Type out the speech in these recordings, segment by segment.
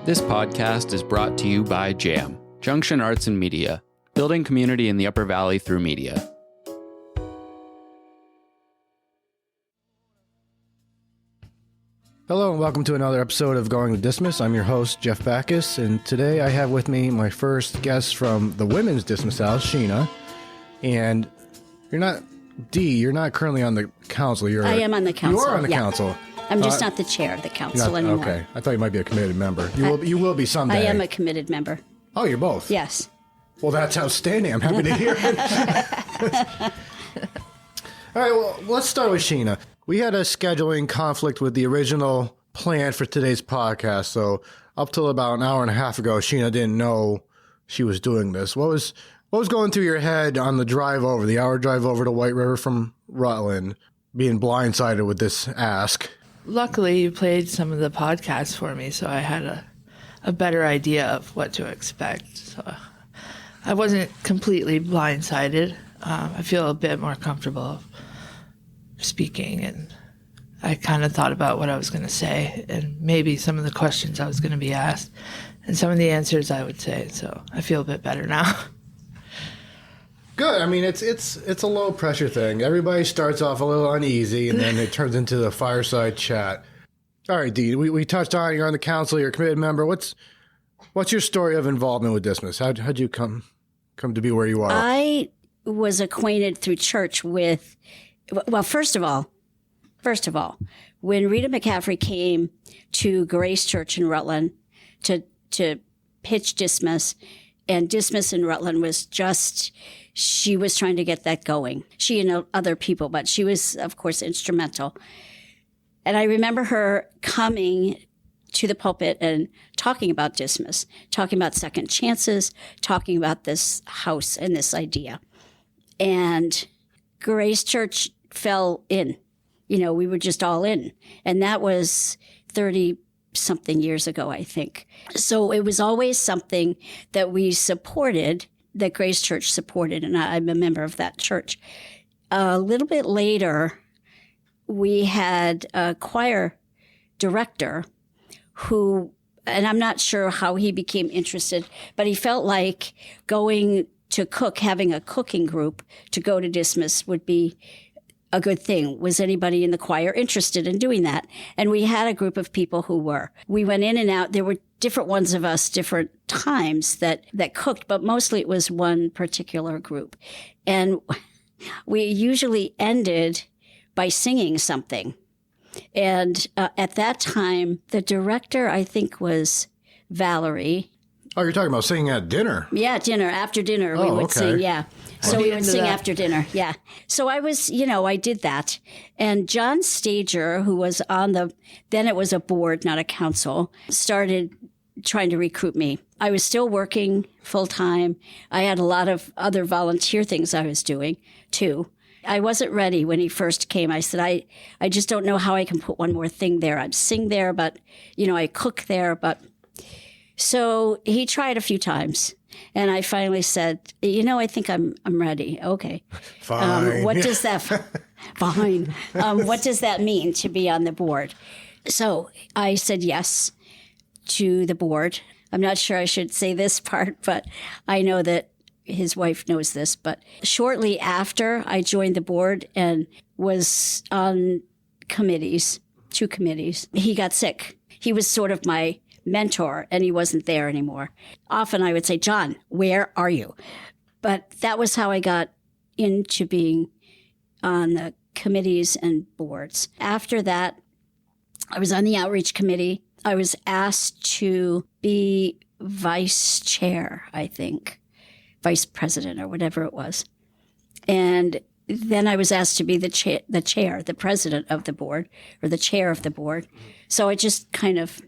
This podcast is brought to you by JAM, Junction Arts and Media, building community in the Upper Valley through media. Hello and welcome to another episode of Going to Dismas. I'm your host, Jeff Backus, and today I have with me my first guest from the Women's Dismas House, Sheena. And you're not currently on the council. I am on the council. You are on the council. I'm just not the chair of the council anymore. Okay. I thought you might be a committed member. You will be someday. I am a committed member. Oh, you're both? Yes. Well, that's outstanding. I'm happy to hear it. All right, well, let's start with Sheena. We had a scheduling conflict with the original plan for today's podcast, so up till about an hour and a half ago, Sheena didn't know she was doing this. What was going through your head on the hour drive over to White River from Rutland, being blindsided with this ask? Luckily, you played some of the podcasts for me, so I had a better idea of what to expect. So I wasn't completely blindsided. I feel a bit more comfortable speaking, and I kind of thought about what I was going to say and maybe some of the questions I was going to be asked and some of the answers I would say. So I feel a bit better now. Good. I mean, it's a low pressure thing. Everybody starts off a little uneasy, and then it turns into the fireside chat. All right, Dee, we touched on you're on the council, you're a committed member. What's your story of involvement with Dismas? How'd you come to be where you are? I was acquainted through church with, well, first of all, when Rita McCaffrey came to Grace Church in Rutland to pitch Dismas, and Dismas in Rutland was just, she was trying to get that going. She and other people, but she was, of course, instrumental. And I remember her coming to the pulpit and talking about Dismas, talking about second chances, talking about this house and this idea. And Grace Church fell in. We were just all in. And that was 30-something years ago, I think. So it was always something that we supported, that Grace Church supported, and I'm a member of that church. A little bit later, we had a choir director who, and I'm not sure how he became interested, but he felt like going to cook, having a cooking group to go to Dismas would be a good thing. Was anybody in the choir interested in doing that? And we had a group of people who were. We went in and out. There were different ones of us, different times that cooked, but mostly it was one particular group. And we usually ended by singing something. And at that time, the director, I think, was Valerie. Oh, you're talking about singing at dinner? Yeah, dinner. After dinner, we would sing, yeah. So we would sing after dinner, yeah. So I was, I did that. And John Stager, who was then it was a board, not a council, started trying to recruit me. I was still working full-time. I had a lot of other volunteer things I was doing, too. I wasn't ready when he first came. I said, I just don't know how I can put one more thing there. I'd sing there, but, I cook there, but... So he tried a few times, and I finally said, I think I'm ready. Okay. Fine. What does that, fine. What does that mean to be on the board? So I said yes to the board. I'm not sure I should say this part, but I know that his wife knows this. But shortly after I joined the board and was on committees, 2 committees, he got sick. He was sort of my mentor, and he wasn't there anymore. Often I would say, John, where are you? But that was how I got into being on the committees and boards. After that, I was on the outreach committee. I was asked to be vice chair, I think, vice president or whatever it was. And then I was asked to be the president of the board, or the chair of the board. So it just kind of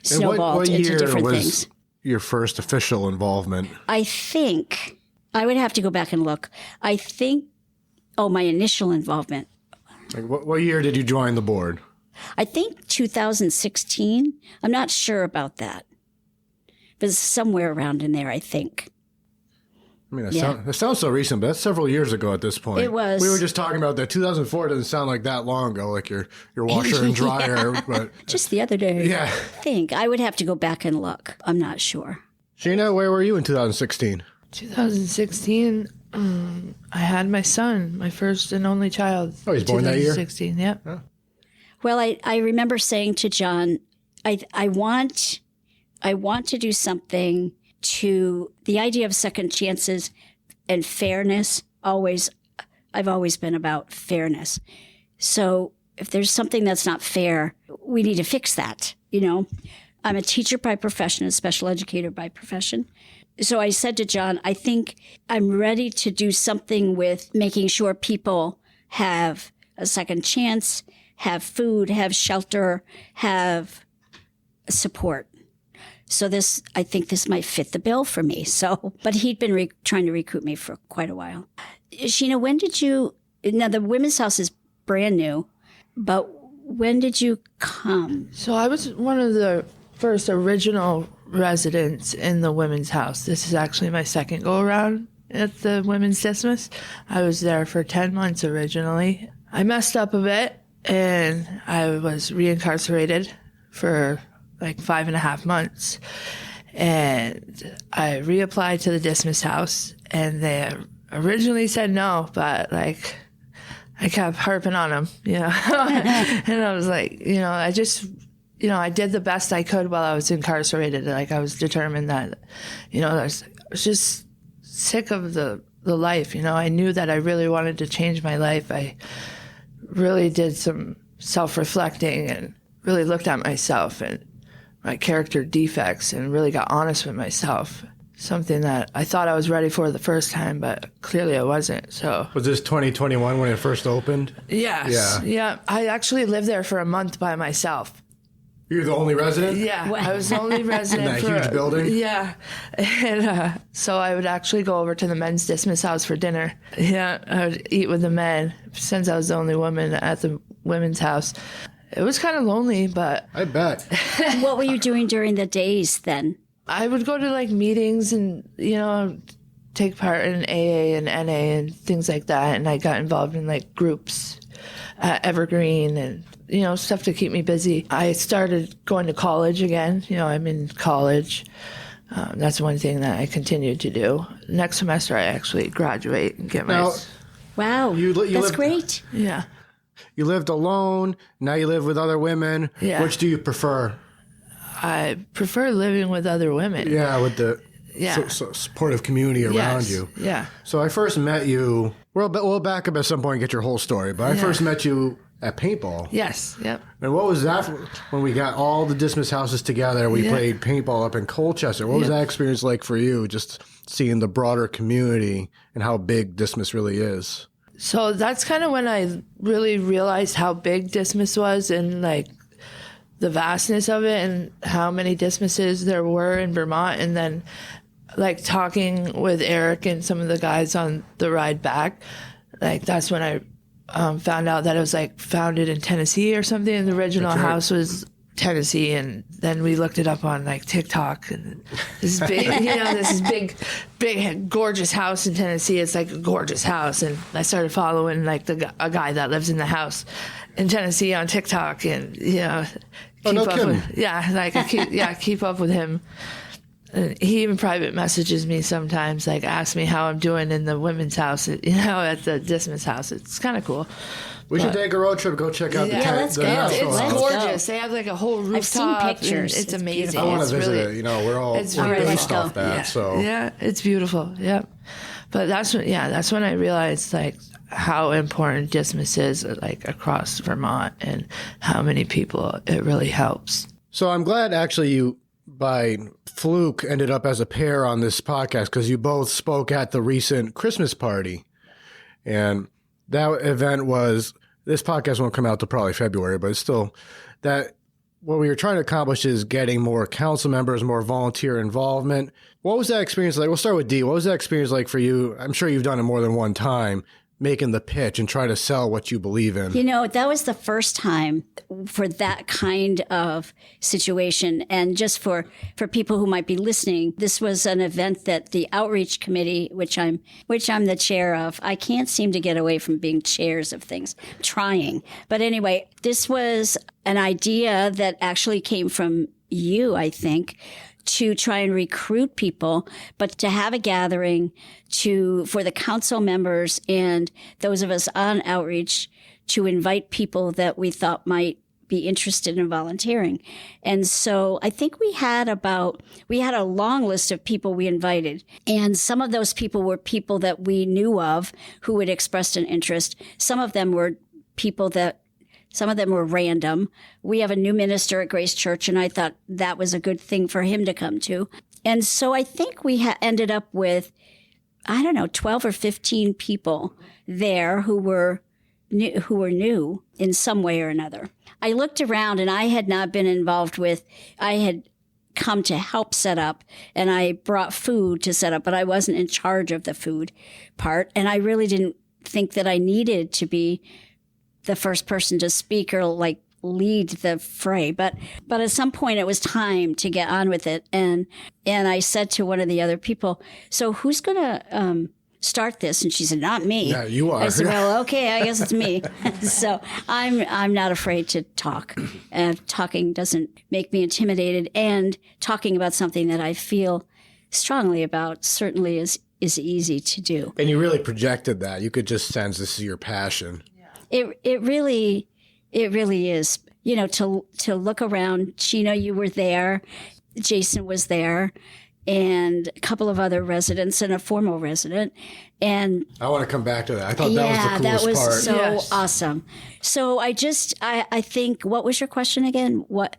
snowballed into different things. Your first official involvement? I think, I would have to go back and look. I think, my initial involvement. Like what year did you join the board? I think 2016. I'm not sure about that. But it's somewhere around in there, I think. I mean, that sounds so recent, but that's several years ago at this point. It was. We were just talking about that. 2004 doesn't sound like that long ago, like your washer and dryer. But Just the other day. yeah. I think I would have to go back and look. I'm not sure. Sheena, where were you in 2016? 2016, I had my son, my first and only child. Oh, he's born that year? 2016, yep. Oh. Well, I remember saying to John, I want to do something to the idea of second chances and fairness. I've always been about fairness. So if there's something that's not fair, we need to fix that. I'm a teacher by profession, a special educator by profession. So I said to John, I think I'm ready to do something with making sure people have a second chance, have food, have shelter, have support. So I think this might fit the bill for me. So, but he'd been trying to recruit me for quite a while. Sheena, when did now the women's house is brand new, but when did you come? So I was one of the first original residents in the women's house. This is actually my second go around at the women's Dismas. I was there for 10 months originally. I messed up a bit and I was reincarcerated for like 5.5 months. And I reapplied to the Dismas house and they originally said no, but I kept harping on them, and I was like, I did the best I could while I was incarcerated. I was determined that, I was just sick of the life. I knew that I really wanted to change my life. I really did some self-reflecting and really looked at myself and my character defects and really got honest with myself. Something that I thought I was ready for the first time, but clearly I wasn't. So Was this 2021 when it first opened? yes, yeah. I actually lived there for a month by myself. You're the only resident? Yeah, I was the only resident in that huge building? Yeah, and so I would actually go over to the men's Dismas house for dinner. Yeah, I would eat with the men since I was the only woman at the women's house. It was kind of lonely, but I bet. What were you doing during the days then? I would go to meetings and take part in AA and NA and things like that, and I got involved in groups at Evergreen and stuff to keep me busy. I started going to college again. I'm in college. That's one thing that I continued to do. Next semester, I actually graduate and get my... Wow, that's great. Yeah. You lived alone. Now you live with other women. Yeah. Which do you prefer? I prefer living with other women. Yeah, with the Yeah. supportive community around you. Yeah. So I first met you. We'll back up at some point and get your whole story. But I first met you at paintball. Yes. Yep. And what was that when we got all the Dismas houses together? We played paintball up in Colchester. What was that experience like for you? Just seeing the broader community and how big Dismas really is. So that's kind of when I really realized how big Dismas was and the vastness of it and how many Dismases there were in Vermont. And then talking with Eric and some of the guys on the ride back, that's when I found out that it was founded in Tennessee or something. And the original house was Tennessee. And then we looked it up on TikTok and this is big, this is big, gorgeous house in Tennessee. It's a gorgeous house. And I started following a guy that lives in the house in Tennessee on TikTok and, keep up with him. And he even private messages me sometimes, asks me how I'm doing in the women's house, at the Dismas house. It's kind of cool. We should take a road trip, go check out the let's go. national It's house. gorgeous. They have a whole rooftop. I've seen pictures. It's amazing. I want It's to visit really, it. We're all it's we're really based cool. off that. Yeah. So Yeah, it's beautiful. Yep. But that's when I realized how important Dismas is across Vermont and how many people it really helps. So I'm glad actually you, by fluke, ended up as a pair on this podcast because you both spoke at the recent Christmas party. And that event was, this podcast won't come out till probably February, but it's still that what we were trying to accomplish is getting more council members, more volunteer involvement. What was that experience like? We'll start with Dee. What was that experience like for you? I'm sure you've done it more than one time, making the pitch and try to sell what you believe in. You know, that was the first time for that kind of situation. And just for people who might be listening, this was an event that the outreach committee, which I'm the chair of, I can't seem to get away from being chairs of things. I'm trying. But anyway, this was an idea that actually came from you, I think, to try and recruit people, but to have a gathering for the council members and those of us on outreach to invite people that we thought might be interested in volunteering. And so I think we had a long list of people we invited. And some of those people were people that we knew of who had expressed an interest. Some of them were random. We have a new minister at Grace Church, and I thought that was a good thing for him to come to. And so I think we ended up with, 12 or 15 people there who were new in some way or another. I looked around, and I had not been involved I had come to help set up, and I brought food to set up, but I wasn't in charge of the food part. And I really didn't think that I needed to be the first person to speak or lead the fray. But at some point it was time to get on with it. And I said to one of the other people, so who's going to start this? And she said, not me. Yeah, you are. I said, well, okay, I guess it's me. So I'm not afraid to talk. Talking doesn't make me intimidated. And talking about something that I feel strongly about certainly is easy to do. And you really projected that. You could just sense this is your passion. It really is. You know, to look around. Sheena, you were there. Jason was there, and a couple of other residents and a former resident. And I want to come back to that. I thought that was the coolest that was part. so Yes. awesome. So I think, what was your question again? What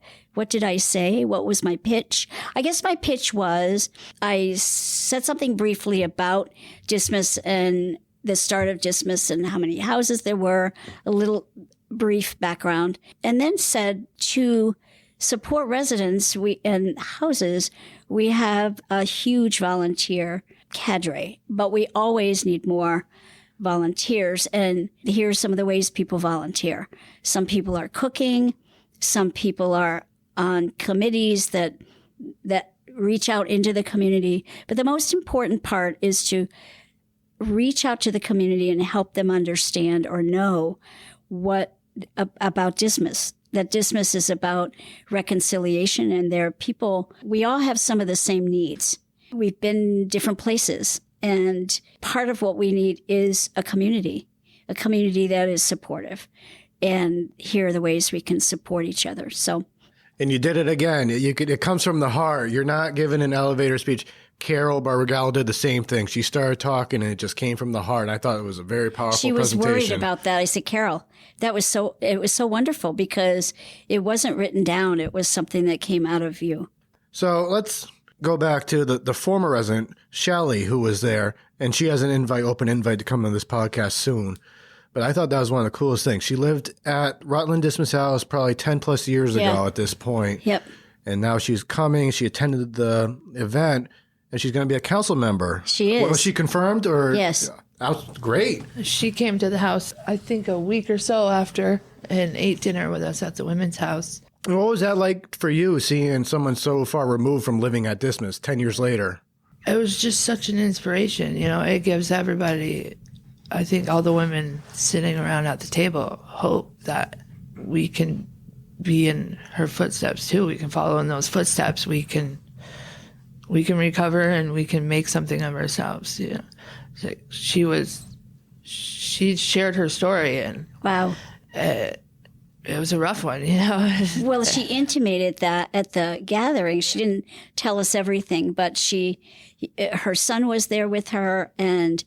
did I say? What was my pitch? I guess my pitch was, I said something briefly about Dismas and the start of Dismas and how many houses there were, a little brief background, and then said to support residents and houses, we have a huge volunteer cadre, but we always need more volunteers. And here's some of the ways people volunteer. Some people are cooking. Some people are on committees that reach out into the community. But the most important part is to reach out to the community and help them understand or know about Dismas. That Dismas is about reconciliation, and there are people, we all have some of the same needs. We've been different places, and part of what we need is a community that is supportive. And here are the ways we can support each other. So, and you did it again. It comes from the heart. You're not giving an elevator speech. Carol Barbagallo did the same thing. She started talking, and it just came from the heart. I thought it was a very powerful she was presentation. worried about that. I said, Carol, it was so wonderful because it wasn't written down. It was something that came out of you. So let's go back to the former resident, Shelley, who was there, and she has an open invite to come on this podcast soon. But I thought that was one of the coolest things. She lived at Rutland Dismas House probably 10 plus years ago at this point. Yep. And now she's coming. She attended the event, and she's going to be a council member. She is. Was she confirmed? Or Yes. That was great. She came to the house, I think, a week or so after and ate dinner with us at the women's house. And what was that like for you, seeing someone so far removed from living at Dismas 10 years later? It was just such an inspiration. You know, it gives everybody, I think all the women sitting around at the table, hope that we can be in her footsteps too. We can follow in those footsteps. We can recover, and we can make something of ourselves. You know, it's like she shared her story, and Wow. it was a rough one, you know. Well, she intimated that at the gathering. She didn't tell us everything, but her son was there with her, and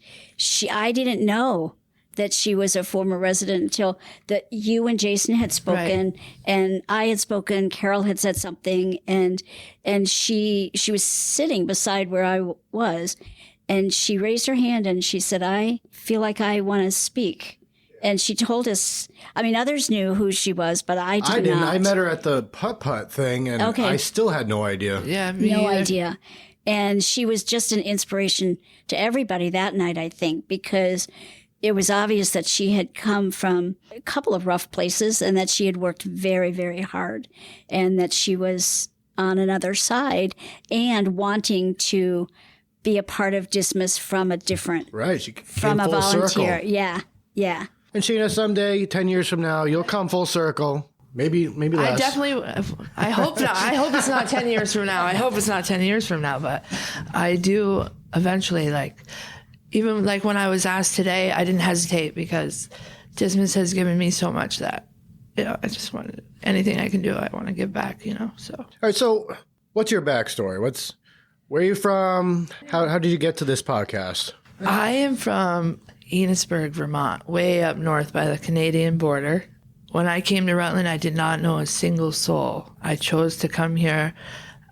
I didn't know that she was a former resident until that you and Jason had spoken, Right. and I had spoken. Carol had said something, and she was sitting beside where I was, and she raised her hand and she said, "I feel like I want to speak." And she told us, I mean, others knew who she was, but I didn't. I met her at the putt-putt thing, and Okay. I still had no idea. Yeah, me No either. idea. And she was just an inspiration to everybody that night, I think, because it was obvious that she had come from a couple of rough places and that she had worked very, very hard and that she was on another side and wanting to be a part of Dismas from a different, Right. She came from a full volunteer. circle. Yeah. Yeah. And Sheena, someday, 10 years from now, you'll come full circle. Maybe less. I definitely, I hope not. I hope it's not 10 years from now. I hope it's not 10 years from now, but I do eventually, like, even like when I was asked today, I didn't hesitate because Dismas has given me so much that, I just wanted anything I can do, I want to give back, so. All right, so what's your backstory? Where are you from? How did you get to this podcast? I am from Enosburg, Vermont, way up north by the Canadian border. When I came to Rutland, I did not know a single soul. I chose to come here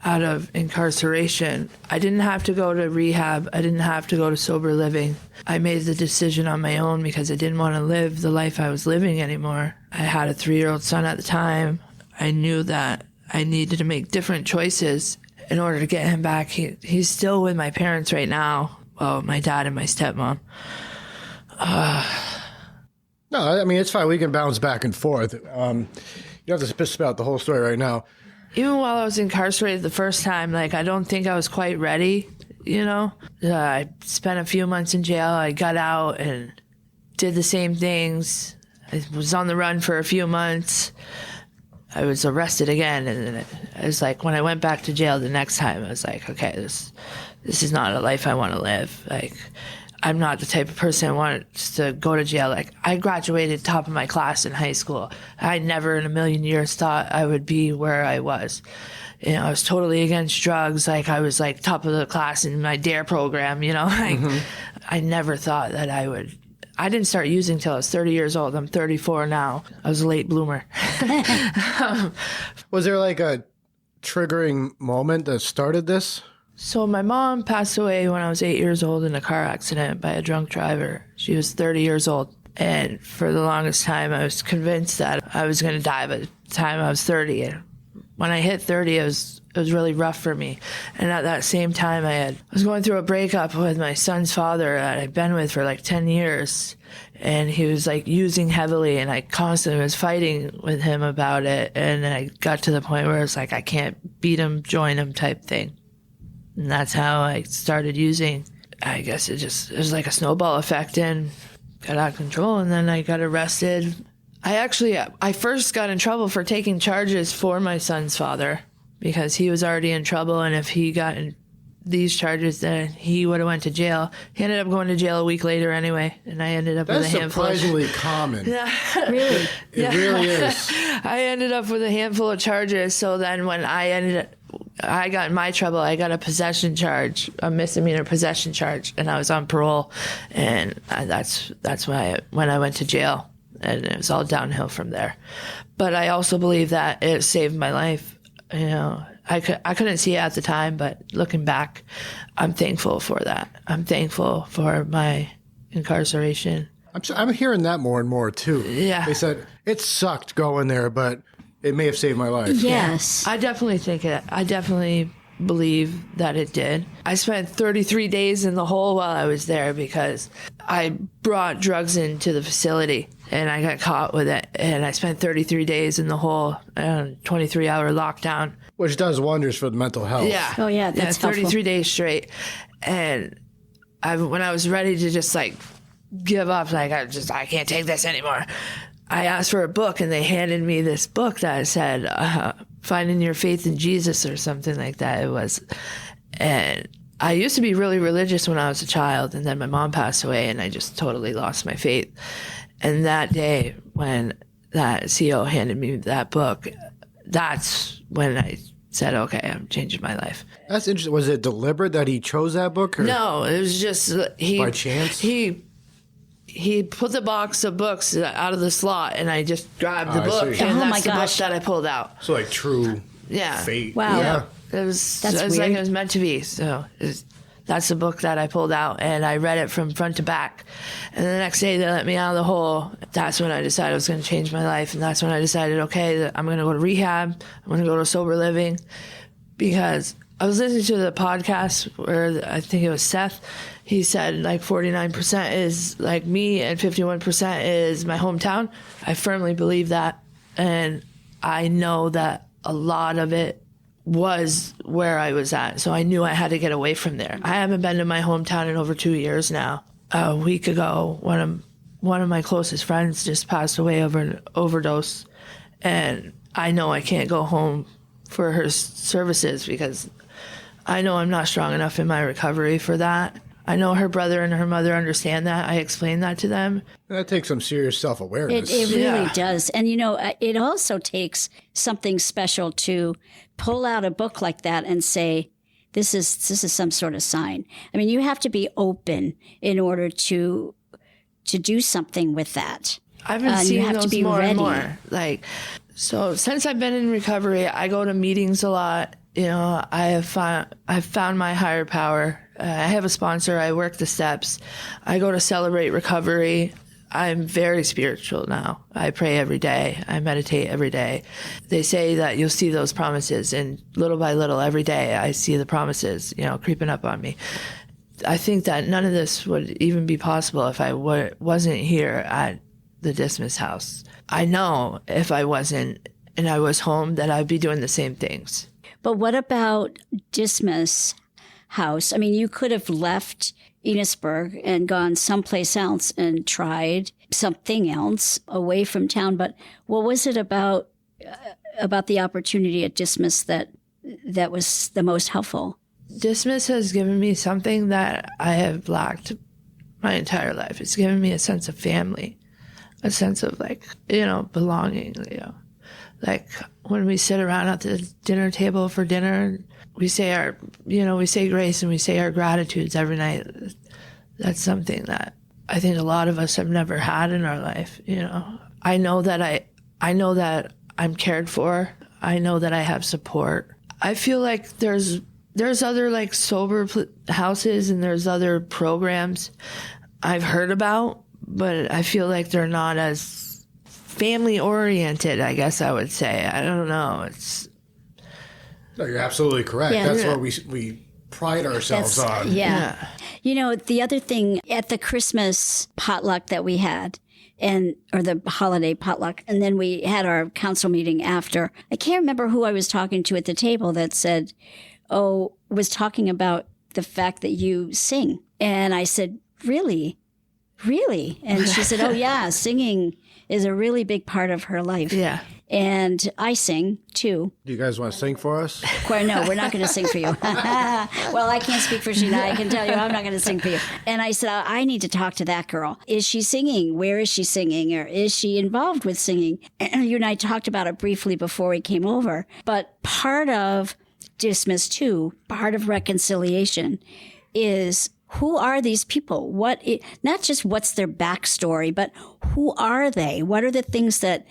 out of incarceration. I didn't have to go to rehab. I didn't have to go to sober living. I made the decision on my own because I didn't want to live the life I was living anymore. I had a 3-year-old son at the time. I knew that I needed to make different choices in order to get him back. He's still with my parents right now. Well, my dad and my stepmom. No, I mean, it's fine. We can bounce back and forth. You don't have to spit out the whole story right now. Even while I was incarcerated the first time, I don't think I was quite ready, I spent a few months in jail. I got out and did the same things. I was on the run for a few months. I was arrested again. And then it was like, when I went back to jail the next time, I was like, okay, this is not a life I want to live. I'm not the type of person who wants to go to jail. I graduated top of my class in high school. I never in a million years thought I would be where I was. I was totally against drugs. I was top of the class in my DARE program, I never thought that I would. I didn't start using till I was 30 years old. I'm 34 now. I was a late bloomer. Was there a triggering moment that started this? So my mom passed away when I was 8 years old in a car accident by a drunk driver. She was 30 years old. And for the longest time, I was convinced that I was going to die by the time I was 30. And when I hit 30, it was really rough for me. And at that same time, I was going through a breakup with my son's father that I'd been with for 10 years. And he was using heavily, and I constantly was fighting with him about it. And I got to the point where it's I can't beat him, join him type thing. And that's how I started using. I guess it was like a snowball effect and got out of control. And then I got arrested. I first got in trouble for taking charges for my son's father because he was already in trouble. And if he got in these charges, then he would have went to jail. He ended up going to jail a week later anyway. And I ended up with a handful. That's surprisingly common. Yeah. Really? It really is. I ended up with a handful of charges. So then when I got in my trouble, I got a possession charge, a misdemeanor possession charge, and I was on parole. And that's when I went to jail, and it was all downhill from there. But I also believe that it saved my life. I couldn't see it at the time, but looking back, I'm thankful for that. I'm thankful for my incarceration. I'm hearing that more and more, too. Yeah. They said, it sucked going there, but it may have saved my life. Yes. I definitely think it. I definitely believe that it did. I spent 33 days in the hole while I was there because I brought drugs into the facility and I got caught with it. And I spent 33 days in the hole, 23-hour lockdown. Which does wonders for the mental health. Yeah. Oh, yeah, that's 33 helpful. days straight. And when I was ready to just give up, I can't take this anymore. I asked for a book and they handed me this book that said, Finding Your Faith in Jesus or something like that it was. And I used to be really religious when I was a child, and then my mom passed away and I just totally lost my faith. And that day when that CO handed me that book, that's when I said, okay, I'm changing my life. That's interesting. Was it deliberate that he chose that book? Or? No, it was just By chance? He put the box of books out of the slot, and I just grabbed the I book, see. and Oh, that's my the gosh. book that I pulled out. So Yeah. true fate. Wow. Yeah. It was That's like weird. it was meant to be. So that's the book that I pulled out, and I read it from front to back. And the next day they let me out of the hole. That's when I decided I was going to change my life, and that's when I decided, okay, I'm going to go to rehab. I'm going to go to sober living, because I was listening to the podcast where I think it was Seth. He said like 49% is like me and 51% is my hometown. I firmly believe that. And I know that a lot of it was where I was at. So I knew I had to get away from there. I haven't been to my hometown in over 2 years now. A week ago, one of my closest friends just passed away over an overdose. And I know I can't go home for her services because I know I'm not strong enough in my recovery for that. I know her brother and her mother understand that. I explained that to them. That takes some serious self-awareness. It really does. And, it also takes something special to pull out a book like that and say, this is some sort of sign. I mean, you have to be open in order to do something with that. I've been seeing those more and more. So since I've been in recovery, I go to meetings a lot. I've found my higher power. I have a sponsor. I work the steps. I go to celebrate recovery. I'm very spiritual now. I pray every day. I meditate every day. They say that you'll see those promises, and little by little, every day, I see the promises, creeping up on me. I think that none of this would even be possible if I wasn't here at the Dismas house. I know if I wasn't and I was home that I'd be doing the same things. But what about Dismas house? I mean, you could have left Enosburg and gone someplace else and tried something else away from town. But what was it about the opportunity at Dismas that was the most helpful? Dismas has given me something that I have lacked my entire life. It's given me a sense of family, a sense of belonging. Like when we sit around at the dinner table for dinner, we say we say grace and we say our gratitudes every night. That's something that I think a lot of us have never had in our life. I know that I'm cared for. I know that I have support. I feel like there's other sober houses and there's other programs I've heard about, but I feel like they're not as family oriented, I guess I would say. I don't know. No, you're absolutely correct. Yeah. That's what we pride ourselves on. Yeah. The other thing at the Christmas potluck that we had, or the holiday potluck, and then we had our council meeting after, I can't remember who I was talking to at the table that said, was talking about the fact that you sing. And I said, really? Really? And she said, oh, yeah, singing is a really big part of her life. Yeah. And I sing, too. Do you guys want to sing for us? No, we're not going to sing for you. Well, I can't speak for Sheena. I can tell you I'm not going to sing for you. And I said, I need to talk to that girl. Is she singing? Where is she singing? Or is she involved with singing? And you and I talked about it briefly before we came over. But part of Dismas, too, part of reconciliation is, who are these people? Not just what's their backstory, but who are they? What are the things that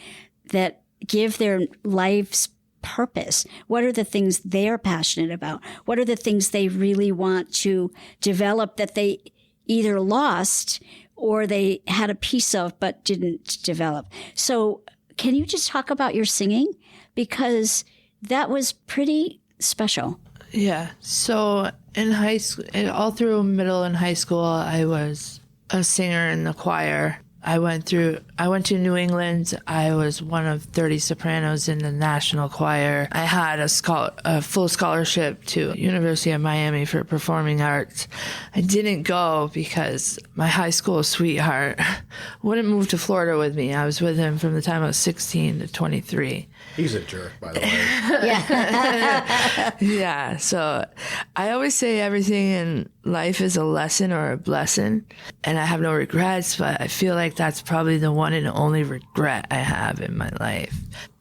give their life's purpose? What are the things they're passionate about? What are the things they really want to develop that they either lost or they had a piece of but didn't develop? So can you just talk about your singing? Because that was pretty special. Yeah. So in high school, all through middle and high school, I was a singer in the choir. I went to New England. I was one of 30 sopranos in the national choir. I had a full scholarship to University of Miami for performing arts. I didn't go because my high school sweetheart wouldn't move to Florida with me. I was with him from the time I was 16 to 23. He's a jerk, by the way. Yeah. Yeah. So I always say everything in life is a lesson or a blessing, and I have no regrets, but I feel like that's probably the one and only regret I have in my life.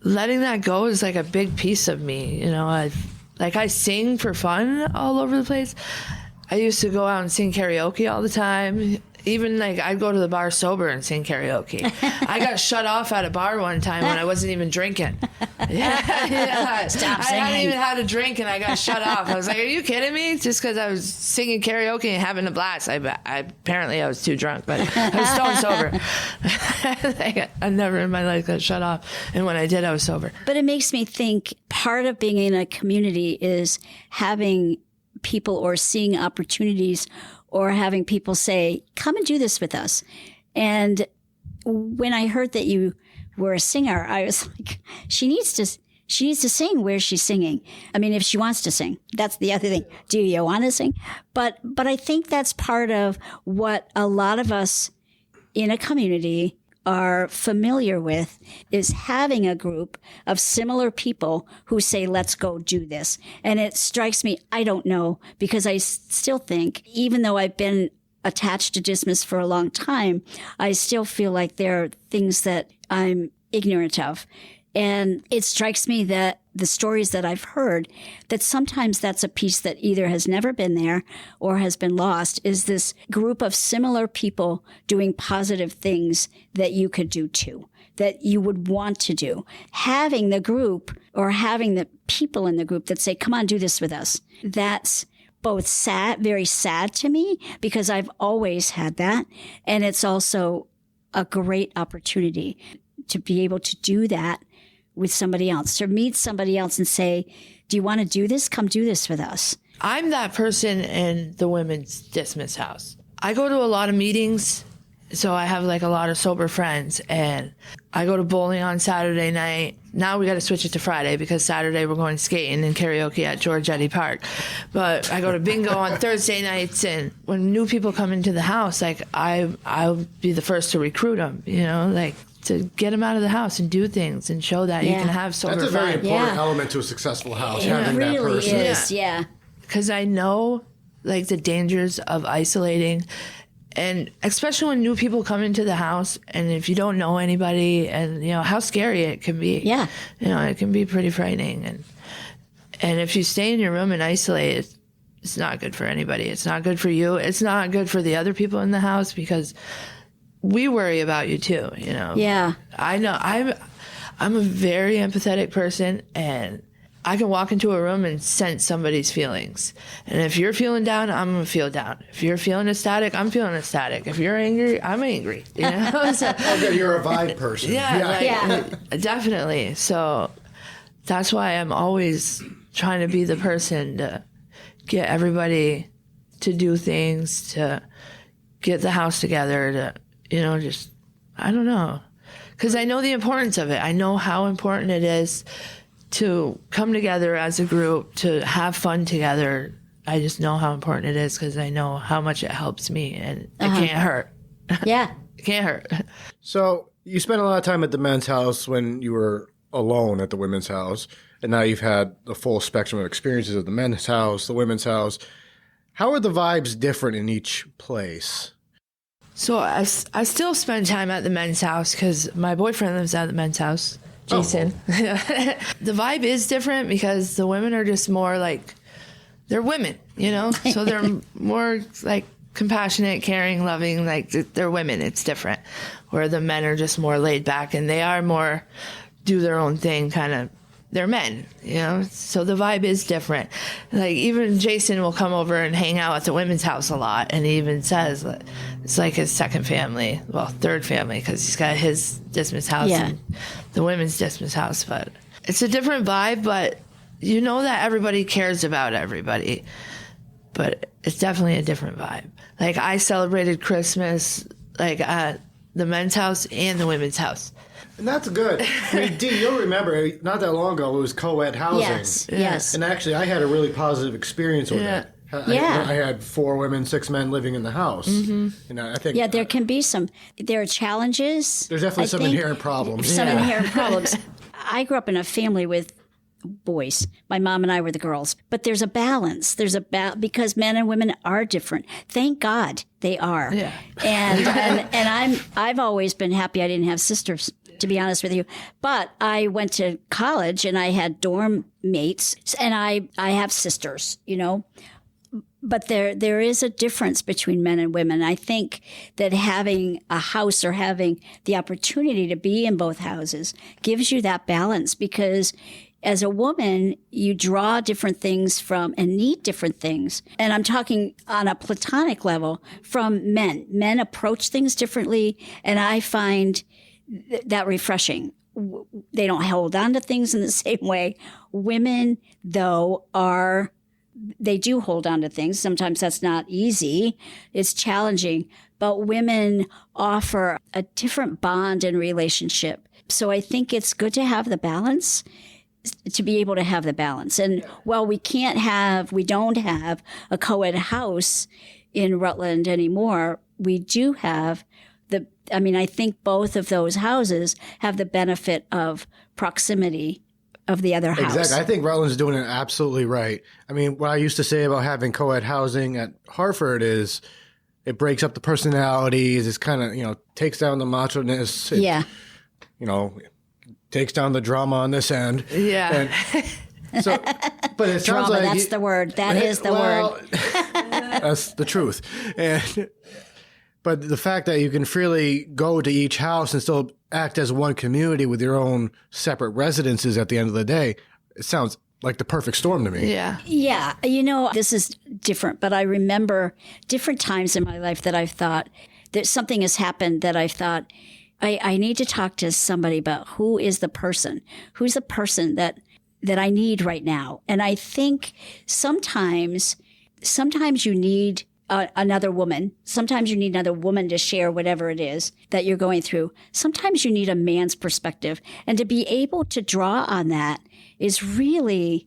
Letting that go is like a big piece of me. I sing for fun all over the place. I used to go out and sing karaoke all the time. Even like I'd go to the bar sober and sing karaoke. I got shut off at a bar one time when I wasn't even drinking. Yeah. Stop I singing. hadn't even had a drink and I got shut off. I was like, "Are you kidding me?" Just because I was singing karaoke and having a blast. Apparently I was too drunk, but I was stone sober. I never in my life got shut off, and when I did, I was sober. But it makes me think part of being in a community is having people or seeing opportunities or having people say, come and do this with us. And when I heard that you were a singer, I was like, she needs to sing. Where's she singing? I mean, if she wants to sing, that's the other thing. Do you want to sing? But I think that's part of what a lot of us in a community are familiar with, is having a group of similar people who say, let's go do this. And it strikes me, I don't know, because I still think, even though I've been attached to Dismas for a long time, I still feel like there are things that I'm ignorant of. And it strikes me that the stories that I've heard, that sometimes that's a piece that either has never been there or has been lost, is this group of similar people doing positive things that you could do too, that you would want to do. Having the group or having the people in the group that say, come on, do this with us. That's both sad, very sad to me, because I've always had that. And it's also a great opportunity to be able to do that with somebody else, to meet somebody else and say, do you want to do this? Come do this with us. I'm that person in the women's Dismas house. I go to a lot of meetings, so I have like a lot of sober friends, and I go to bowling on Saturday night. Now we got to switch it to Friday because Saturday we're going skating and karaoke at George Eddy Park. But I go to bingo on Thursday nights, and when new people come into the house, like I'll be the first to recruit them, you know, like to get them out of the house and do things and show that you can have sober That's a very fun. important element to a successful house, It having that really person. is, yeah. Because I know like the dangers of isolating, and especially when new people come into the house, and if you don't know anybody, and you know how scary it can be. Yeah. You know, it can be pretty frightening, and if you stay in your room and isolate, it's not good for anybody. It's not good for you. It's not good for the other people in the house, because we worry about you too, you know. Yeah. I know I'm a very empathetic person, and I can walk into a room and sense somebody's feelings. And if you're feeling down, I'm going to feel down. If you're feeling ecstatic, I'm feeling ecstatic. If you're angry, I'm angry. You know? So, Okay, you're a vibe person. definitely. So that's why I'm always trying to be the person to get everybody to do things, to get the house together, to, you know, just, I don't know. Because I know the importance of it. I know how important it is to come together as a group, to have fun together. I just know how important it is because I know how much it helps me, and it can't hurt. Yeah. It can't hurt. So you spent a lot of time at the men's house when you were alone at the women's house, and now you've had the full spectrum of experiences of the men's house, the women's house. How are the vibes different in each place? So I still spend time at the men's house because my boyfriend lives at the men's house, Jason. Oh. The vibe is different because the women are just more like, they're women, you know? So they're more like compassionate, caring, loving, like they're women. It's different. Where the men are just more laid back, and they are more do their own thing, kind of. They're men, you know? So the vibe is different. Like, even Jason will come over and hang out at the women's house a lot, and he even says that it's like his second family, well, third family, because he's got his Dismas house and the women's Dismas house. But it's a different vibe, but you know that everybody cares about everybody. But it's definitely a different vibe. Like, I celebrated Christmas, like, at the men's house and the women's house. And that's good. I mean, Dee, you'll remember, not that long ago, it was co-ed housing. Yes. And actually, I had a really positive experience with it. I had 4 women, 6 men living in the house. Mm-hmm. And I think there can be there are challenges. There's definitely some inherent problems. Inherent problems. I grew up in a family with boys. My mom and I were the girls. But there's a balance. Because men and women are different. Thank God they are. Yeah. And I've always been happy I didn't have sisters, to be honest with you. But I went to college and I had dorm mates, and I have sisters, you know. But there is a difference between men and women. I think that having a house or having the opportunity to be in both houses gives you that balance, because as a woman, you draw different things from and need different things. And I'm talking on a platonic level from men. Men approach things differently, and I find that refreshing. They don't hold on to things in the same way. Women, though, they do hold on to things. Sometimes that's not easy. It's challenging. But women offer a different bond and relationship. So I think it's good to have the balance, to be able to have the balance. And while we don't have a co-ed house in Rutland anymore, we do have I think both of those houses have the benefit of proximity of the other house. Exactly. I think Rutland's doing it absolutely right. I mean, what I used to say about having co-ed housing at Hartford is it breaks up the personalities. It's kind of, takes down the macho-ness. Takes down the drama on this end. Yeah. And so, but it sounds Drama, like that's the word. That is the word. That's the truth. But the fact that you can freely go to each house and still act as one community with your own separate residences at the end of the day, it sounds like the perfect storm to me. Yeah. Yeah. This is different, but I remember different times in my life that I've thought that something has happened that I've thought, I need to talk to somebody about who is the person? Who's the person that I need right now? And I think sometimes you need another woman. Sometimes you need another woman to share whatever it is that you're going through. Sometimes you need a man's perspective. And to be able to draw on that is really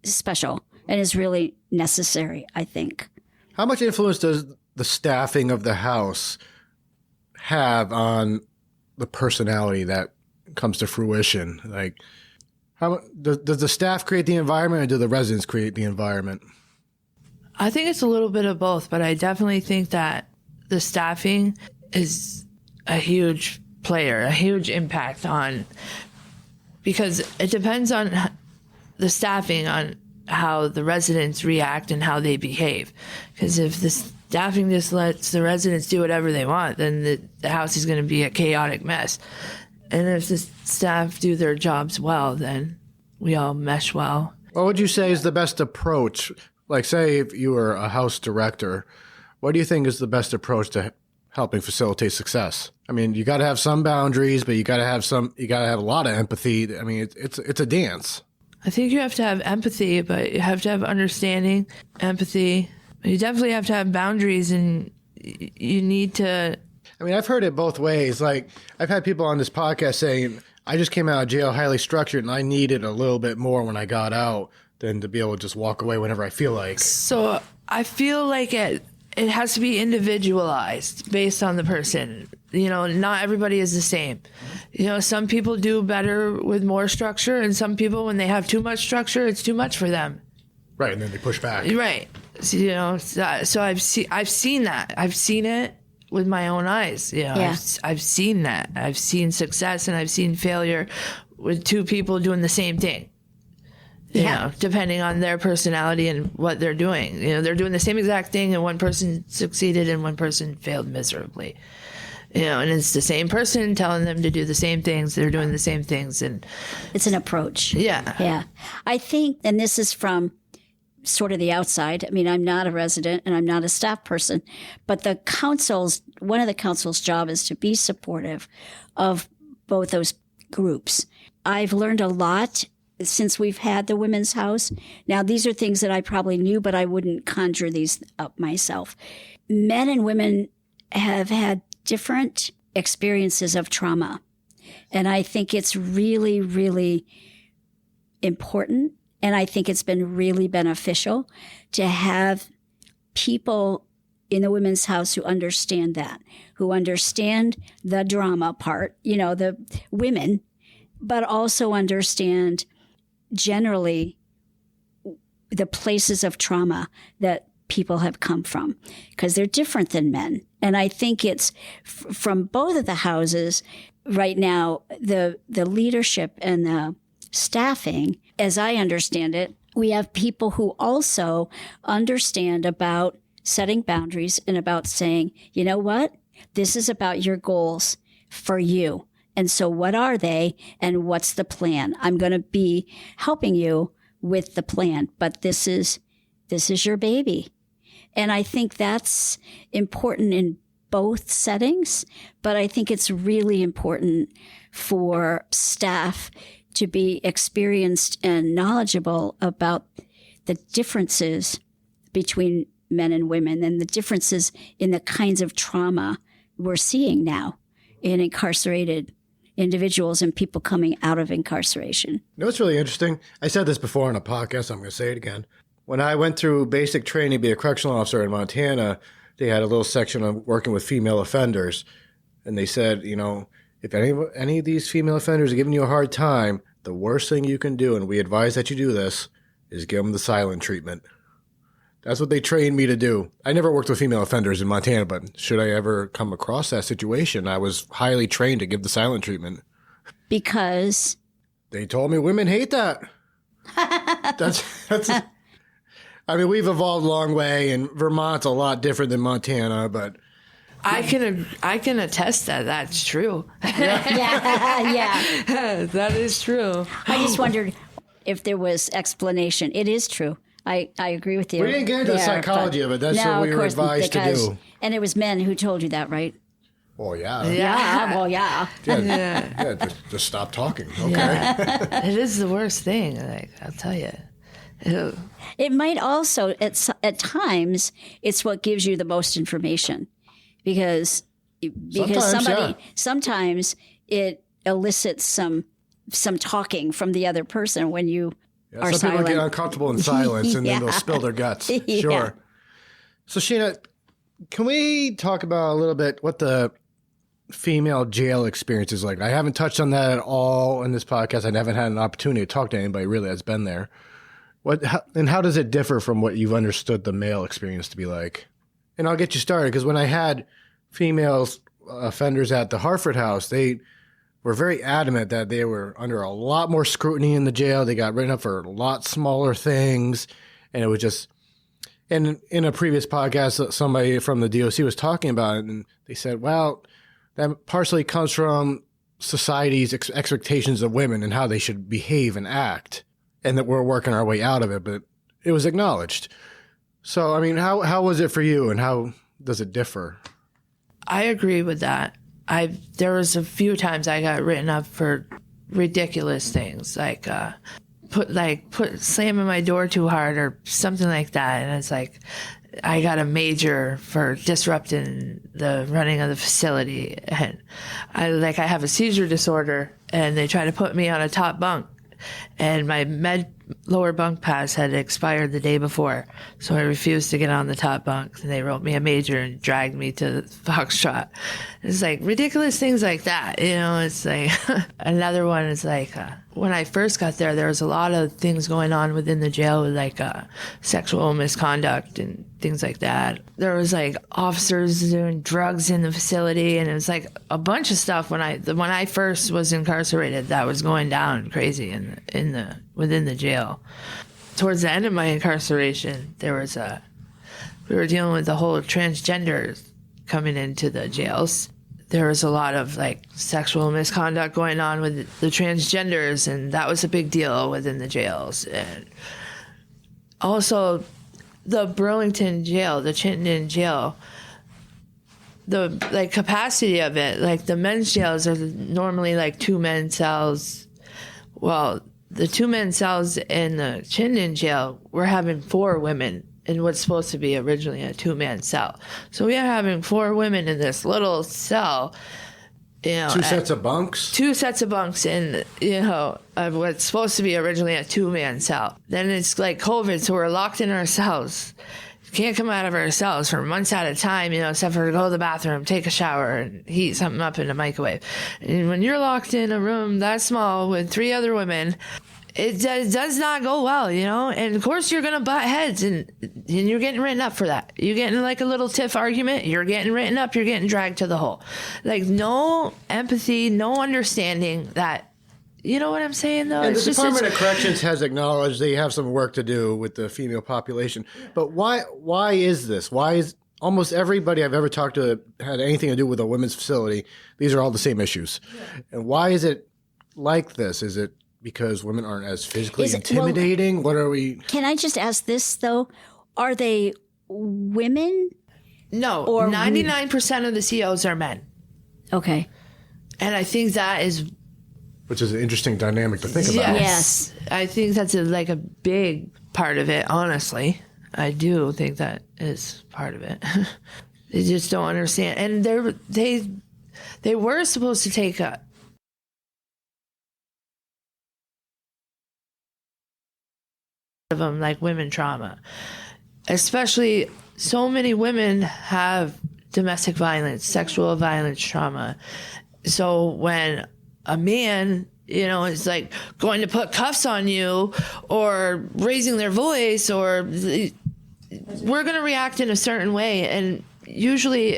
special and is really necessary, I think. How much influence does the staffing of the house have on the personality that comes to fruition? Like, how does the staff create the environment, or do the residents create the environment? I think it's a little bit of both, but I definitely think that the staffing is a huge player, a huge impact on, because it depends on the staffing on how the residents react and how they behave. Because if the staffing just lets the residents do whatever they want, then the house is going to be a chaotic mess. And if the staff do their jobs well, then we all mesh well. What would you say is the best approach? Like, say if you were a house director, what do you think is the best approach to helping facilitate success? I mean, you got to have some boundaries, but you got to have a lot of empathy. I mean, it's a dance. I think you have to have empathy, but you have to have understanding, empathy. You definitely have to have boundaries, and you need to. I mean, I've heard it both ways. Like, I've had people on this podcast saying, I just came out of jail highly structured, and I needed a little bit more when I got out than to be able to just walk away whenever I feel like. So I feel like it has to be individualized based on the person. Not everybody is the same. Some people do better with more structure, and some people, when they have too much structure, it's too much for them. Right, and then they push back. Right. So I've seen that. I've seen it with my own eyes. Yeah. I've seen that. I've seen success and I've seen failure with two people doing the same thing. Depending on their personality and what they're doing. They're doing the same exact thing, and one person succeeded and one person failed miserably. And it's the same person telling them to do the same things. They're doing the same things. And it's an approach. Yeah. Yeah. I think, and this is from sort of the outside. I mean, I'm not a resident and I'm not a staff person, but one of the council's job is to be supportive of both those groups. I've learned a lot since we've had the women's house. Now, these are things that I probably knew, but I wouldn't conjure these up myself. Men and women have had different experiences of trauma. And I think it's really, really important. And I think it's been really beneficial to have people in the women's house who understand that, who understand the drama part, the women, but also understand generally the places of trauma that people have come from, because they're different than men. And I think it's from both of the houses right now, the leadership and the staffing, as I understand it, we have people who also understand about setting boundaries and about saying, you know what? This is about your goals for you. And so what are they and what's the plan? I'm going to be helping you with the plan, but this is your baby. And I think that's important in both settings, but I think it's really important for staff to be experienced and knowledgeable about the differences between men and women and the differences in the kinds of trauma we're seeing now in incarcerated individuals and people coming out of incarceration. You know what's really interesting? I said this before on a podcast, I'm going to say it again. When I went through basic training to be a correctional officer in Montana, they had a little section on working with female offenders. And they said, you know, if any of these female offenders are giving you a hard time, the worst thing you can do, and we advise that you do this, is give them the silent treatment. That's what they trained me to do. I never worked with female offenders in Montana, but should I ever come across that situation, I was highly trained to give the silent treatment. Because? They told me women hate that. That's I mean, we've evolved a long way, and Vermont's a lot different than Montana, but... I can attest that that's true. Yeah. That is true. I just wondered if there was explanation. It is true. I agree with you. We didn't get into the psychology of it. That's what we were advised to do. And it was men who told you that, right? Well, yeah. Yeah. Well, yeah. Yeah, just stop talking. Okay. Yeah. It is the worst thing. Like, I'll tell you. It might also, at times, it's what gives you the most information. Because sometimes it elicits some talking from the other person when you are some silent. people get uncomfortable in silence and then they'll spill their guts. Sure. Yeah. So Sheena, can we talk about a little bit what the female jail experience is like? I haven't touched on that at all in this podcast. I haven't had an opportunity to talk to anybody really that's been there. How does it differ from what you've understood the male experience to be like? And I'll get you started, because when I had female offenders at the Hartford House, they were very adamant that they were under a lot more scrutiny in the jail. They got written up for a lot smaller things. And it was just, and in a previous podcast, somebody from the DOC was talking about it, and they said, well, that partially comes from society's expectations of women and how they should behave and act, and that we're working our way out of it. But it was acknowledged. So, I mean, how was it for you, and how does it differ? I agree with that. There was a few times I got written up for ridiculous things, like slamming my door too hard or something like that. And it's like, I got a major for disrupting the running of the facility. And I have a seizure disorder, and they try to put me on a top bunk. And my lower bunk pass had expired the day before, so I refused to get on the top bunk. And they wrote me a major and dragged me to Foxtrot. It's like ridiculous things like that, you know. It's like another one is like when I first got there was a lot of things going on within the jail with like sexual misconduct and things like that. There was like officers doing drugs in the facility, and it was like a bunch of stuff when I first was incarcerated that was going down crazy within the jail. Towards the end of my incarceration, we were dealing with the whole transgenders coming into the jails. There was a lot of like sexual misconduct going on with the transgenders, and that was a big deal within the jails. And also the Burlington jail, the Chittenden jail, the like capacity of it, like the men's jails are normally like 2 men cells. Well, the 2 men cells in the Chittenden jail, we're having 4 women in what's supposed to be originally a 2-man cell. So we are having 4 women in this little cell. You know, 2 sets of bunks? 2 sets of bunks in, you know, what's supposed to be originally a 2-man cell. Then it's like COVID, so we're locked in our cells. Can't come out of our cells for months at a time, you know, except for to go to the bathroom, take a shower, and heat something up in a microwave. And when you're locked in a room that small with 3 other women, it does not go well, you know? And of course you're going to butt heads, and you're getting written up for that. You're getting like a little tiff argument, you're getting written up, you're getting dragged to the hole. Like no empathy, no understanding that You know what I'm saying, though? And It's the just- Department of Corrections has acknowledged they have some work to do with the female population. But why is this? Why is almost everybody I've ever talked to had anything to do with a women's facility? These are all the same issues. Yeah. And why is it like this? Is it because women aren't as physically intimidating? What are we? Can I just ask this, though? Are they women? No, Or 99% of the COs are men. Okay. And I think that is... Which is an interesting dynamic to think about. Yes. I think that's like a big part of it, honestly. I do think that is part of it. They just don't understand. And they were supposed to take of them like women trauma. Especially so many women have domestic violence, sexual violence trauma. So when a man, is like going to put cuffs on you or raising their voice, or we're going to react in a certain way. And usually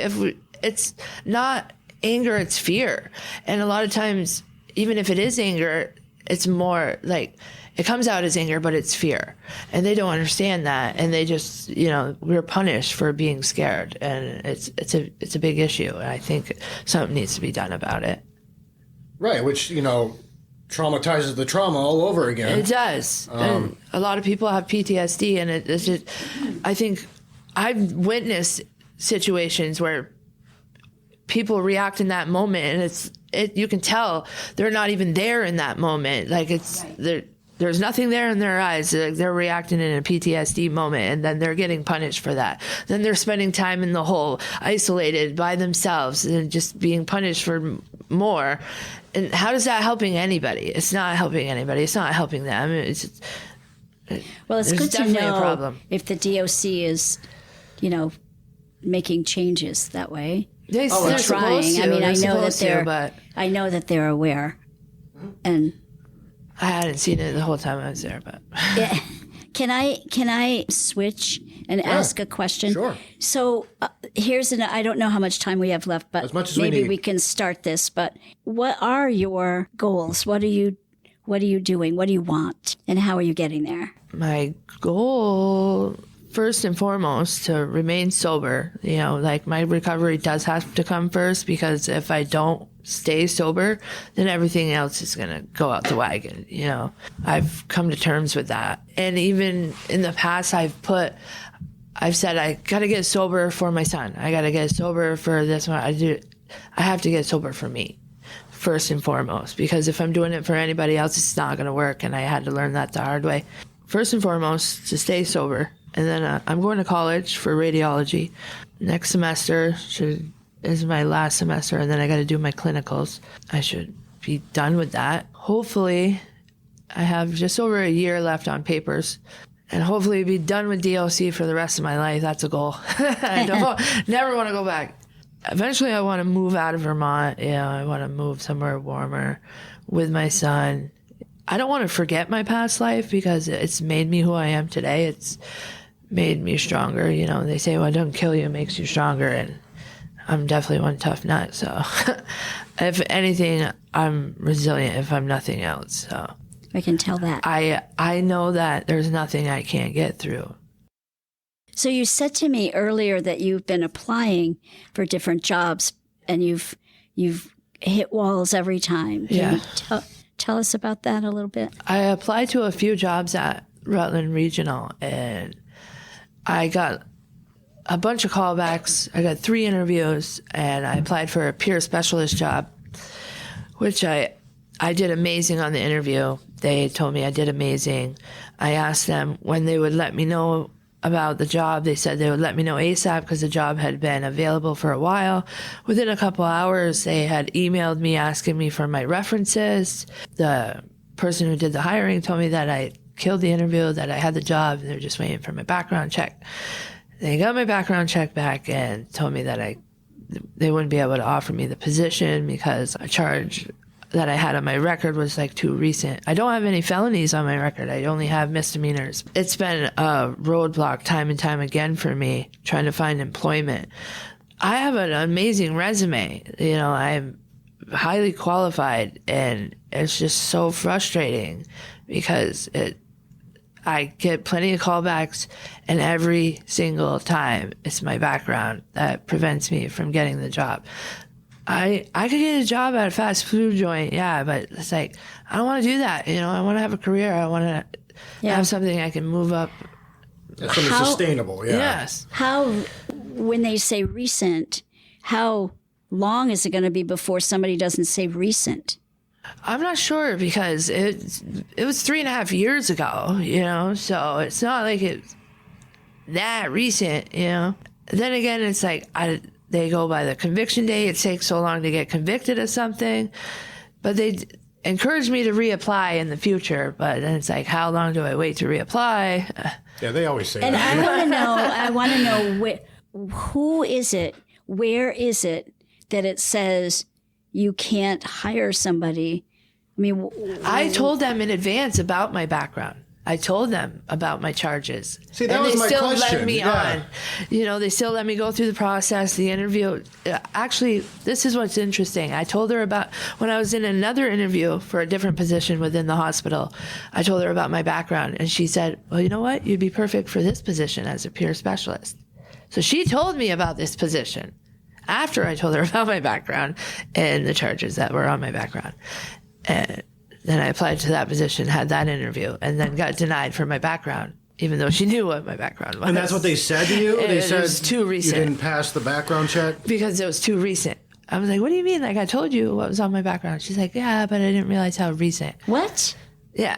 it's not anger, it's fear. And a lot of times, even if it is anger, it's more like it comes out as anger, but it's fear. And they don't understand that. And they just, we're punished for being scared. And it's a big issue. And I think something needs to be done about it. Right, which, traumatizes the trauma all over again. It does. And a lot of people have PTSD, and it's just, I think I've witnessed situations where people react in that moment, and you can tell they're not even there in that moment. Like there's nothing there in their eyes. They're reacting in a PTSD moment, and then they're getting punished for that. Then they're spending time in the hole, isolated by themselves, and just being punished for more. And how is that helping anybody? It's not helping anybody. It's not helping them. Well, it's good to definitely a know problem. if the DOC is, making changes that way. They're trying. supposed to. I mean, I know that they're aware, and I hadn't seen it the whole time I was there. But yeah. Can I switch and ask a question? Sure. So I don't know how much time we have left, but as much as we maybe need. we can start this. But what are your goals? What are you doing? What do you want? And how are you getting there? my goal, first and foremost, to remain sober. Like my recovery does have to come first, because if I don't stay sober, then everything else is going to go out the wagon. I've come to terms with that. And even in the past, I've said, I got to get sober for my son. I got to get sober for this one. I have to get sober for me, first and foremost, because if I'm doing it for anybody else, it's not going to work. And I had to learn that the hard way. First and foremost, to stay sober. And then I'm going to college for radiology. Next semester is my last semester, and then I got to do my clinicals. I should be done with that. Hopefully, I have just over a year left on papers, and hopefully be done with DLC for the rest of my life. That's a goal. I never want to go back. Eventually, I want to move out of Vermont. I want to move somewhere warmer with my son. I don't want to forget my past life, because it's made me who I am today. It's made me stronger. They say what doesn't kill you makes you stronger, and I'm definitely one tough nut. So if anything, I'm resilient if I'm nothing else. So I can tell that. I know that there's nothing I can't get through. So you said to me earlier that you've been applying for different jobs, and you've hit walls every time. Can you tell us about that a little bit? I applied to a few jobs at Rutland Regional, and I got a bunch of callbacks. I got 3 interviews, and I applied for a peer specialist job, which I did amazing on the interview. They told me I did amazing. I asked them when they would let me know about the job. They said they would let me know ASAP, because the job had been available for a while. Within a couple hours, they had emailed me asking me for my references. The person who did the hiring told me that I killed the interview, that I had the job, and they're just waiting for my background check. They got my background check back and told me that they wouldn't be able to offer me the position because a charge that I had on my record was too recent. I don't have any felonies on my record. I only have misdemeanors. It's been a roadblock time and time again for me trying to find employment. I have an amazing resume. I'm highly qualified, and it's just so frustrating because I get plenty of callbacks, and every single time it's my background that prevents me from getting the job. I could get a job at a fast food joint, yeah, but it's like, I don't want to do that. I want to have a career. I want to have something I can move up. That's something sustainable, yeah. Yes. How, when they say recent, how long is it going to be before somebody doesn't say recent? I'm not sure because it was 3.5 years ago, so it's not like it's that recent, Then again, it's like they go by the conviction date. It takes so long to get convicted of something, but they encourage me to reapply in the future. But then it's like, how long do I wait to reapply? Yeah, they always say And that. I want to know who is it? Where is it that it says you can't hire somebody? I mean, I told them in advance about my background. I told them about my charges. See, that was my question. And they still let me on. They still let me go through the process, the interview. Actually, this is what's interesting. I told her about when I was in another interview for a different position within the hospital. I told her about my background, and she said, well, you know what? You'd be perfect for this position as a peer specialist. So she told me about this position after I told her about my background and the charges that were on my background. And then I applied to that position, had that interview, and then got denied for my background, even though she knew what my background was. And that's what they said to you? They said it was too recent. You didn't pass the background check? Because it was too recent. I was like, what do you mean? Like, I told you what was on my background. She's like, yeah, but I didn't realize how recent. what? Yeah.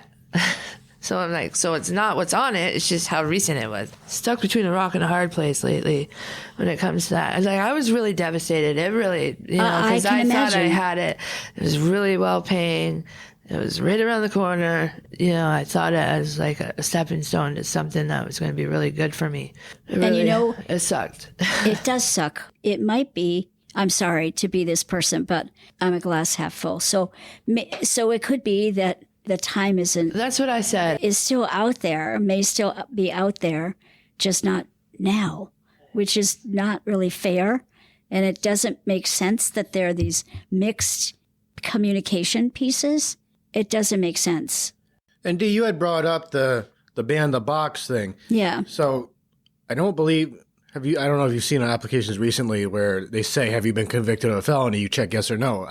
So I'm like, so it's not what's on it. It's just how recent it was. Stuck between a rock and a hard place lately when it comes to that. I was really devastated. It really, because I thought I had it. It was really well paying. It was right around the corner. I thought it as like a stepping stone to something that was going to be really good for me. It sucked. It does suck. It might be, I'm sorry to be this person, but I'm a glass half full. So it could be that the time isn't. That's what I said. Is still out there, may still be out there, just not now, which is not really fair. And it doesn't make sense that there are these mixed communication pieces. It doesn't make sense. And Dee, you had brought up the ban the box thing. Yeah. So I don't believe, I don't know if you've seen applications recently where they say, have you been convicted of a felony? You check yes or no.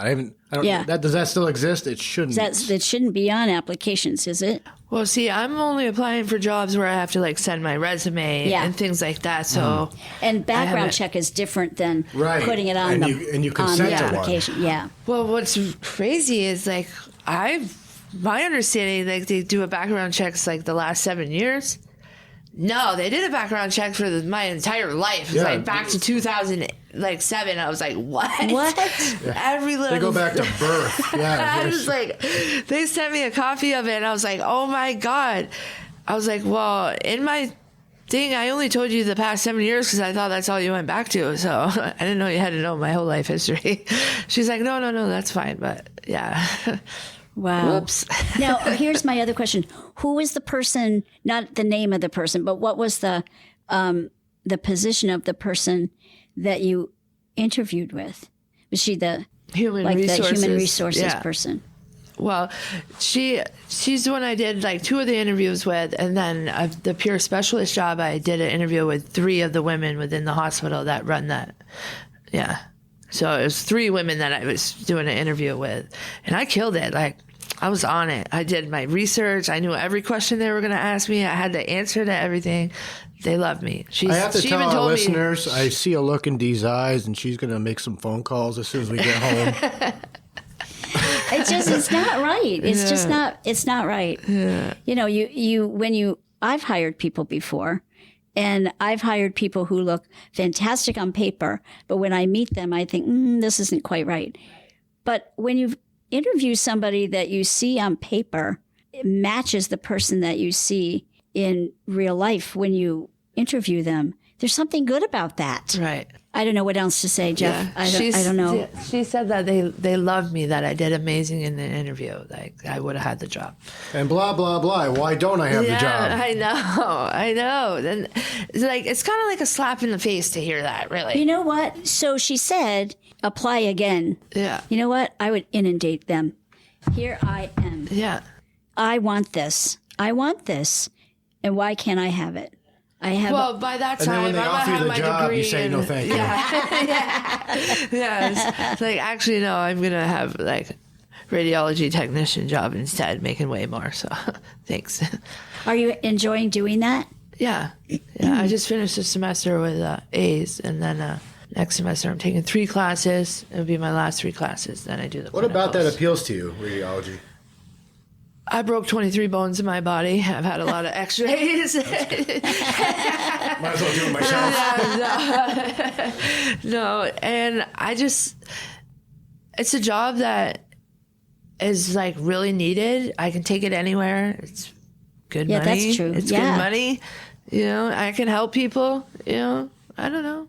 Does that still exist? It shouldn't. That shouldn't be on applications, is it? Well, see, I'm only applying for jobs where I have to send my resume and things like that. So, and background check is different than putting it on you consent the to application. One. Yeah. Well, what's crazy is my understanding, they do a background checks the last 7 years. No, they did a background check for my entire life. It's back to 2007. I was like, what? What? Every little. They go back to birth. Yeah. I was like, they sent me a copy of it, and I was like, oh my God. I was like, well, in my thing, I only told you the past 7 years because I thought that's all you went back to. So I didn't know you had to know my whole life history. She's like, no, that's fine. But yeah. Wow. Whoops. Now, here's my other question. Who was the person, not the name of the person, but what was the position of the person that you interviewed with? Was she the human resources person? Well, she's the one I did 2 of the interviews with, and then the peer specialist job, I did an interview with 3 of the women within the hospital that run that. Yeah. So it was 3 women that I was doing an interview with, and I killed it. I was on it. I did my research. I knew every question they were going to ask me. I had to answer to everything. They love me. I have to tell our listeners, I see a look in Dee's eyes, and she's going to make some phone calls as soon as we get home. It's not right. It's not right. Yeah. I've hired people before. And I've hired people who look fantastic on paper, but when I meet them, I think, this isn't quite right. But when you interview somebody that you see on paper, it matches the person that you see in real life when you interview them, there's something good about that. Right. I don't know what else to say, Jeff. Yeah. I don't know. She said that they loved me, that I did amazing in the interview. Like, I would have had the job. And blah, blah, blah. Why don't I have the job? I know. Then it's kind of like a slap in the face to hear that, really. You know what? So she said, apply again. Yeah. You know what? I would inundate them. Here I am. Yeah. I want this. And why can't I have it? Well, by that And then time, when they I'm offer gonna you have the my job, degree. you say no thank you. Yeah. It's like, actually, no, I'm gonna have like radiology technician job instead, making way more. So, thanks. Are you enjoying doing that? Yeah. I just finished the semester with A's, and then next semester I'm taking 3 classes. It'll be my last 3 classes. Then I do the. What about that clinicals. appeals to you, radiology? I broke 23 bones in my body. I've had a lot of X-rays. Might as well do it myself. No, and it's a job that is like really needed. I can take it anywhere. It's good money. Yeah, that's true. It's Yeah. good money. I can help people. I don't know.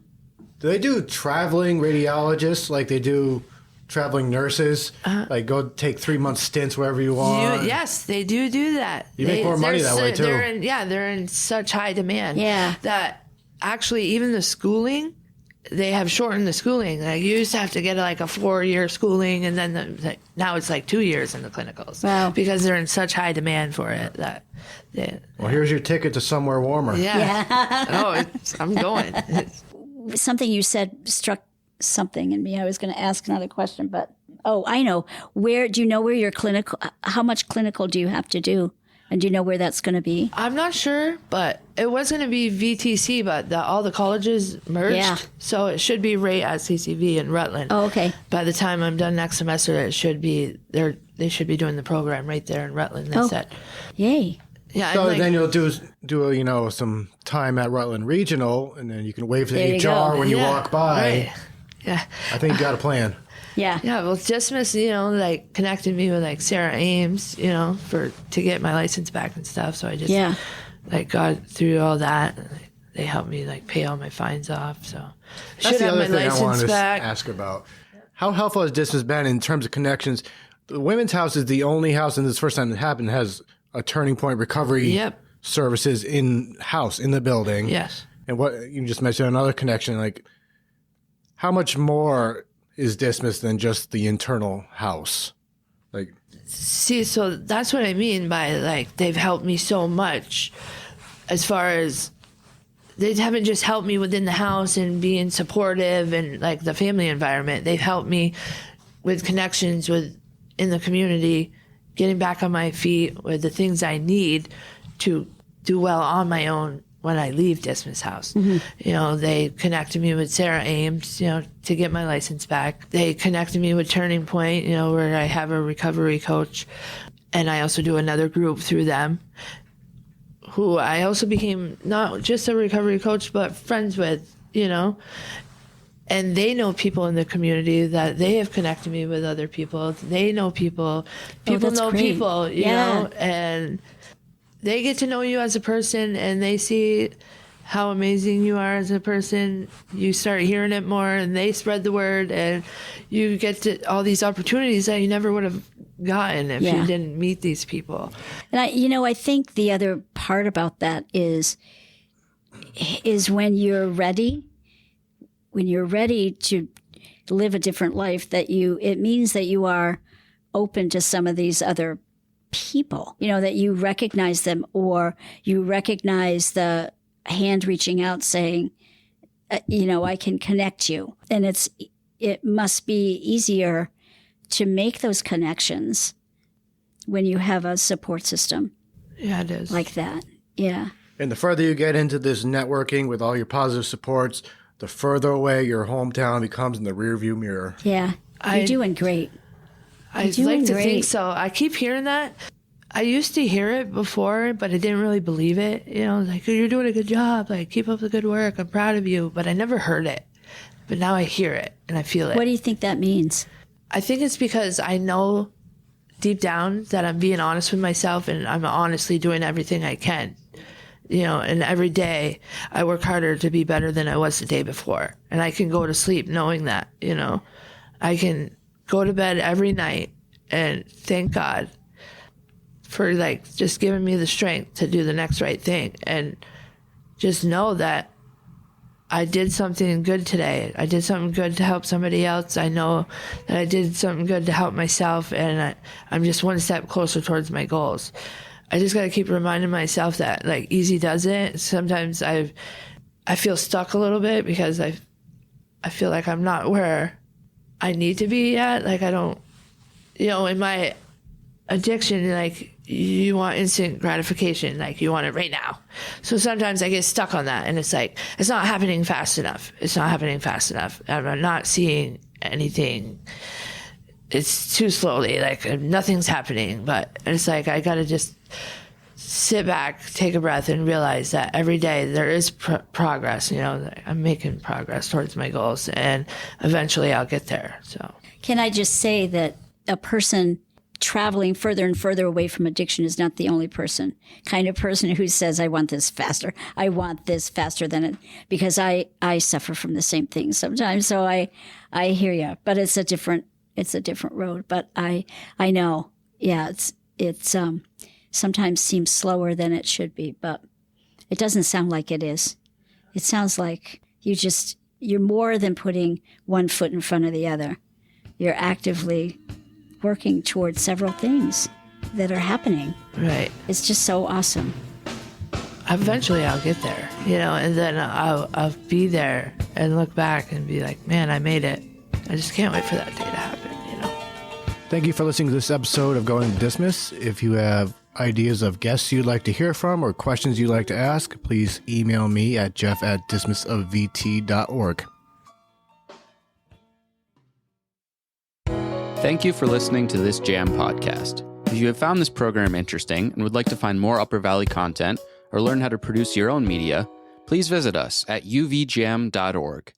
Do they do traveling radiologists like they do traveling nurses? Like go take 3-month stints wherever you want? Yes, they do that. You make more money that way, too. They're in such high demand. Yeah. That actually even the schooling, they have shortened the schooling. Like you used to have to get like a 4-year schooling, and then now it's like 2 years in the clinicals. Wow. Because they're in such high demand for it Well, here's your ticket to somewhere warmer. Yeah. I'm going. Something you said struck something in me. I was going to ask another question, but I know. Where do you know where your clinical? How much clinical do you have to do, and do you know where that's going to be? I'm not sure, but it was going to be VTC, but all the colleges merged, Yeah. so it should be right at CCV in Rutland. Oh, okay. By the time I'm done next semester, it should be there. They should be doing the program right there in Rutland. That's it. Yay! Yeah. So and then you'll do some time at Rutland Regional, and then you can wave to There the you HR go. when you walk by. Right. Yeah. I think you got a plan. Yeah. Yeah, well, Dismas, like connected me with like Sarah Ames, to get my license back and stuff. So I just like got through all that. And they helped me like pay all my fines off. So I That's should the have other my thing I license wanted back. to ask about. How helpful has Dismas been in terms of connections? The Women's House is the only house, and this is the first time it happened, has a Turning Point recovery Yep. services in-house, in the building. Yes. And what you just mentioned another connection, like how much more is Dismas than just the internal house? Like, See, so that's what I mean by like they've helped me so much as far as they haven't just helped me within the house and being supportive and like the family environment. They've helped me with connections in the community, getting back on my feet with the things I need to do well on my own when I leave Dismas House. Mm-hmm. They connected me with Sarah Ames, to get my license back. They connected me with Turning Point, where I have a recovery coach. And I also do another group through them, who I also became not just a recovery coach, but friends with, And they know people in the community that they have connected me with other people. They know people. People that's know great. people, you know, and they get to know you as a person, and they see how amazing you are as a person. You start hearing it more, and they spread the word, and you get to all these opportunities that you never would have gotten if you didn't meet these people. And I think the other part about that is when you're ready to live a different life, it means that you are open to some of these other people, that you recognize them, or you recognize the hand reaching out saying, I can connect you. And it must be easier to make those connections when you have a support system. Yeah, it is. Like that. Yeah. and the further you get into this networking with all your positive supports, the further away your hometown becomes in the rearview mirror. Yeah. You're doing great. I like to think so. I keep hearing that. I used to hear it before, but I didn't really believe it. Like, you're doing a good job. Like, keep up the good work. I'm proud of you. But I never heard it. But now I hear it and I feel it. What do you think that means? I think it's because I know deep down that I'm being honest with myself, and I'm honestly doing everything I can And every day I work harder to be better than I was the day before. And I can go to sleep knowing that, I can go to bed every night and thank God for just giving me the strength to do the next right thing, and just know that I did something good today. I did something good to help somebody else. I know that I did something good to help myself, and I'm just one step closer towards my goals. I just got to keep reminding myself that easy does it. Sometimes I feel stuck a little bit because I feel like I'm not where I need to be yet. I don't, in my addiction, you want instant gratification, you want it right now. So sometimes I get stuck on that, and it's it's not happening fast enough. It's not happening fast enough. I'm not seeing anything. It's too slowly, nothing's happening. But it's I got to just sit back, take a breath, and realize that every day there is progress. I'm making progress towards my goals, and eventually I'll get there. So, can I just say that a person traveling further and further away from addiction is not the only kind of person who says, I want this faster. I want this faster than it, because I suffer from the same thing sometimes. So I hear you, but it's a different road. But I know, yeah, it's sometimes seems slower than it should be, but it doesn't sound like it is. It sounds like you're more than putting one foot in front of the other. You're actively working towards several things that are happening. Right. It's just so awesome. Eventually I'll get there, and then I'll be there and look back and be like, man, I made it. I just can't wait for that day to happen, Thank you for listening to this episode of Going to Dismas. If you have ideas of guests you'd like to hear from or questions you'd like to ask, please email me at jeff@dismasofvt.org. Thank you for listening to this Jam podcast. If you have found this program interesting and would like to find more Upper Valley content or learn how to produce your own media, please visit us at uvjam.org.